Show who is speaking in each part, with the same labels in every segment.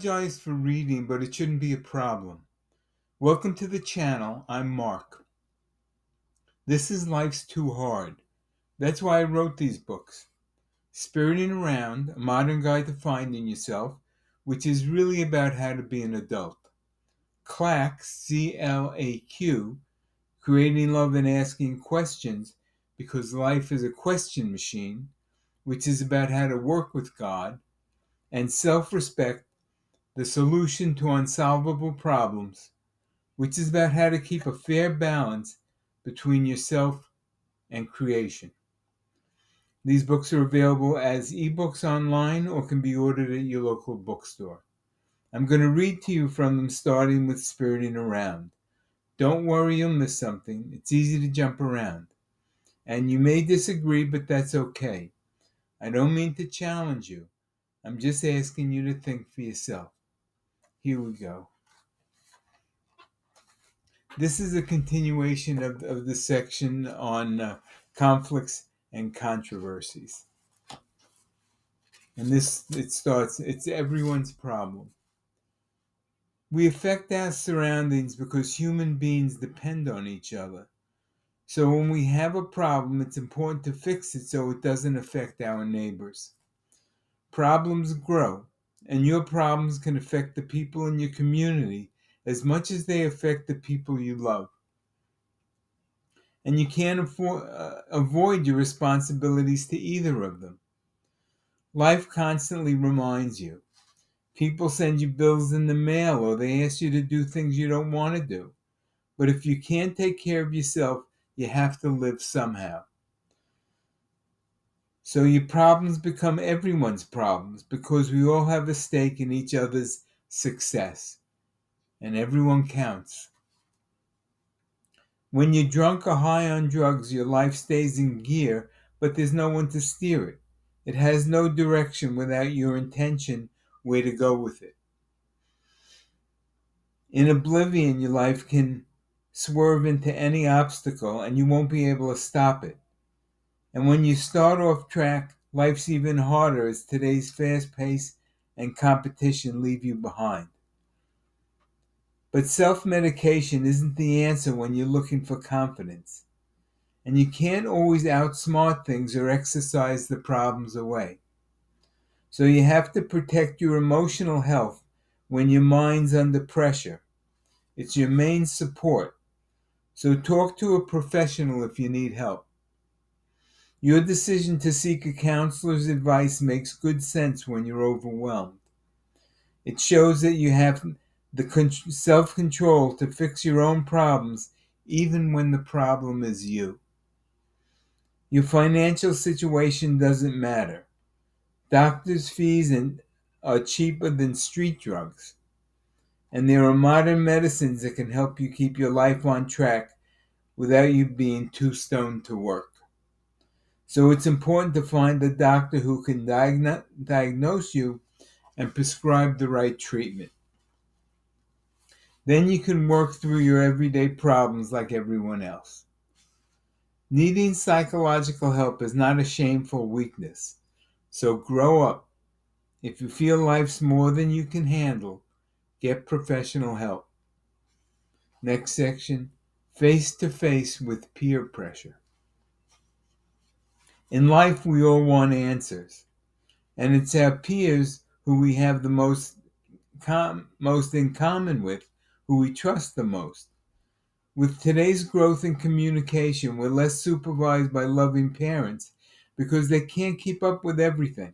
Speaker 1: apologize for reading, but it shouldn't be a problem. Welcome to the channel. I'm Mark. This is Life's Too Hard. That's why I wrote these books. Spiriting Around, a modern guide to finding yourself, which is really about how to be an adult. CLAQ, C-L-A-Q, Creating Love and Asking Questions, because life is a question machine, which is about how to work with God. And Self-Respect, the solution to unsolvable problems, which is about how to keep a fair balance between yourself and creation. These books are available as ebooks online or can be ordered at your local bookstore. I'm going to read to you from them, starting with Spiriting Around. Don't worry you'll miss something. It's easy to jump around. And you may disagree, but that's okay. I don't mean to challenge you. I'm just asking you to think for yourself. Here we go. This is a continuation of the section on conflicts and controversies. And it's everyone's problem. We affect our surroundings because human beings depend on each other. So when we have a problem, it's important to fix it so it doesn't affect our neighbors. Problems grow, and your problems can affect the people in your community as much as they affect the people you love. And you can't avoid your responsibilities to either of them. Life constantly reminds you. People send you bills in the mail, or they ask you to do things you don't want to do. But if you can't take care of yourself, you have to live somehow. So your problems become everyone's problems because we all have a stake in each other's success. And everyone counts. When you're drunk or high on drugs, your life stays in gear, but there's no one to steer it. It has no direction without your intention where to go with it. In oblivion, your life can swerve into any obstacle and you won't be able to stop it. And when you start off track, life's even harder as today's fast pace and competition leave you behind. But self-medication isn't the answer when you're looking for confidence. And you can't always outsmart things or exercise the problems away. So you have to protect your emotional health when your mind's under pressure. It's your main support. So talk to a professional if you need help. Your decision to seek a counselor's advice makes good sense when you're overwhelmed. It shows that you have the self-control to fix your own problems even when the problem is you. Your financial situation doesn't matter. Doctors' fees are cheaper than street drugs. And there are modern medicines that can help you keep your life on track without you being too stoned to work. So it's important to find a doctor who can diagnose you and prescribe the right treatment. Then you can work through your everyday problems like everyone else. Needing psychological help is not a shameful weakness. So grow up. If you feel life's more than you can handle, get professional help. Next section, face to face with peer pressure. In life, we all want answers. And it's our peers who we have the most in common with, who we trust the most. With today's growth in communication, we're less supervised by loving parents because they can't keep up with everything.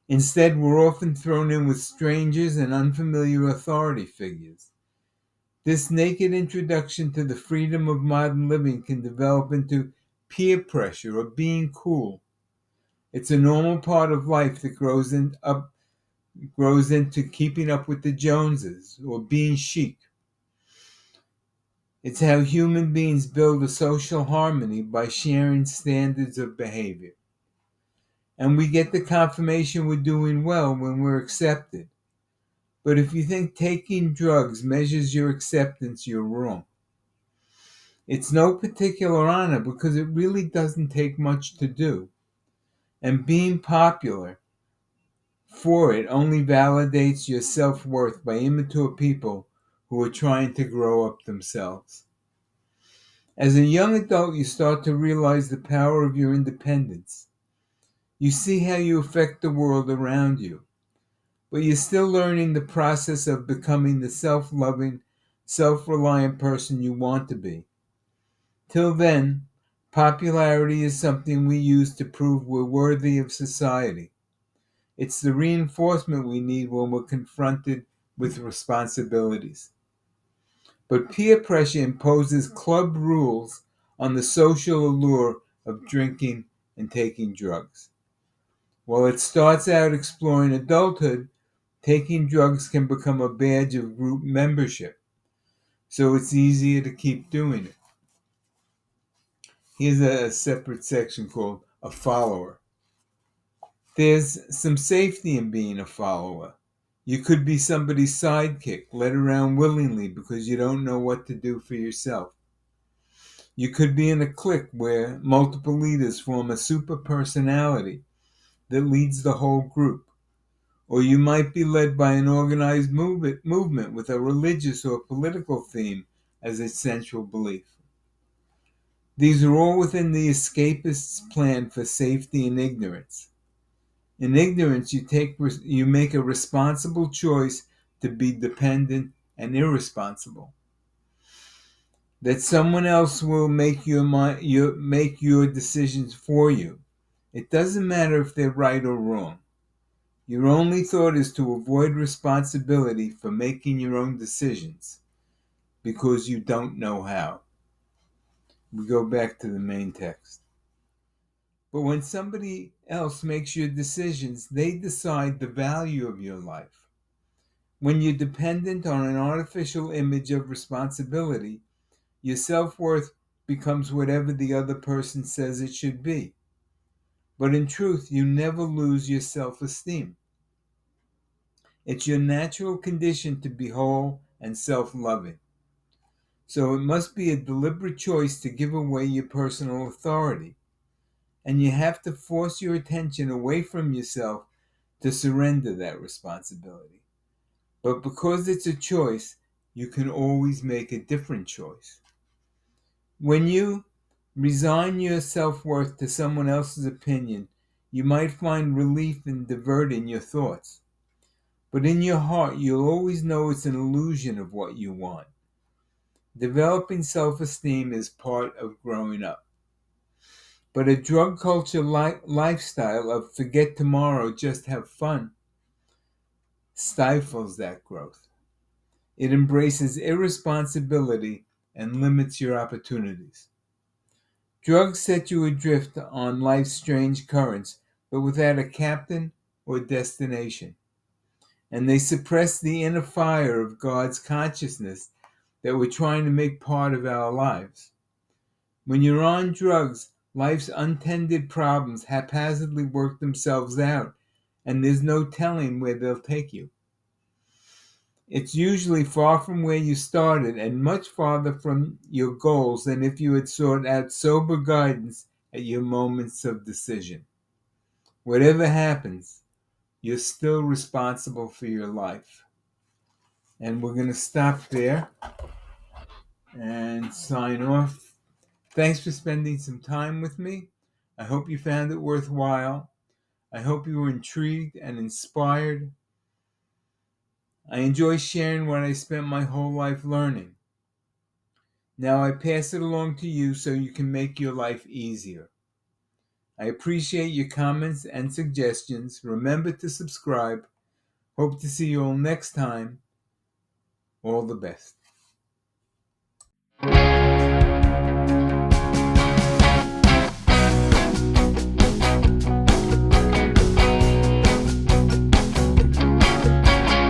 Speaker 1: Instead, we're often thrown in with strangers and unfamiliar authority figures. This naked introduction to the freedom of modern living can develop into peer pressure or being cool. It's a normal part of life that grows into keeping up with the Joneses or being chic. It's how human beings build a social harmony by sharing standards of behavior. And we get the confirmation we're doing well when we're accepted. But if you think taking drugs measures your acceptance, you're wrong. It's no particular honor because it really doesn't take much to do. And being popular, for it only validates your self-worth by immature people who are trying to grow up themselves. As a young adult, you start to realize the power of your independence. You see how you affect the world around you, but you're still learning the process of becoming the self-loving, self-reliant person you want to be. Till then, popularity is something we use to prove we're worthy of society. It's the reinforcement we need when we're confronted with responsibilities. But peer pressure imposes club rules on the social allure of drinking and taking drugs. While it starts out exploring adulthood, taking drugs can become a badge of group membership, so it's easier to keep doing it. Here's a separate section called a follower. There's some safety in being a follower. You could be somebody's sidekick, led around willingly because you don't know what to do for yourself. You could be in a clique where multiple leaders form a super personality that leads the whole group. Or you might be led by an organized movement with a religious or political theme as its central belief. These are all within the escapist's plan for safety and ignorance. In ignorance, you make a responsible choice to be dependent and irresponsible. That someone else will make your decisions for you. It doesn't matter if they're right or wrong. Your only thought is to avoid responsibility for making your own decisions because you don't know how. We go back to the main text. But when somebody else makes your decisions, they decide the value of your life. When you're dependent on an artificial image of responsibility, your self-worth becomes whatever the other person says it should be. But in truth, you never lose your self-esteem. It's your natural condition to be whole and self-loving. So it must be a deliberate choice to give away your personal authority. And you have to force your attention away from yourself to surrender that responsibility. But because it's a choice, you can always make a different choice. When you resign your self-worth to someone else's opinion, you might find relief in diverting your thoughts. But in your heart, you'll always know it's an illusion of what you want. Developing self-esteem is part of growing up. But a drug culture lifestyle of forget tomorrow, just have fun, stifles that growth. It embraces irresponsibility and limits your opportunities. Drugs set you adrift on life's strange currents, but without a captain or destination. And they suppress the inner fire of God's consciousness that we're trying to make part of our lives. When you're on drugs, life's untended problems haphazardly work themselves out, and there's no telling where they'll take you. It's usually far from where you started and much farther from your goals than if you had sought out sober guidance at your moments of decision. Whatever happens, you're still responsible for your life. And we're going to stop there and sign off. Thanks for spending some time with me. I hope you found it worthwhile. I hope you were intrigued and inspired. I enjoy sharing what I spent my whole life learning. Now I pass it along to you so you can make your life easier. I appreciate your comments and suggestions. Remember to subscribe. Hope to see you all next time. All the best.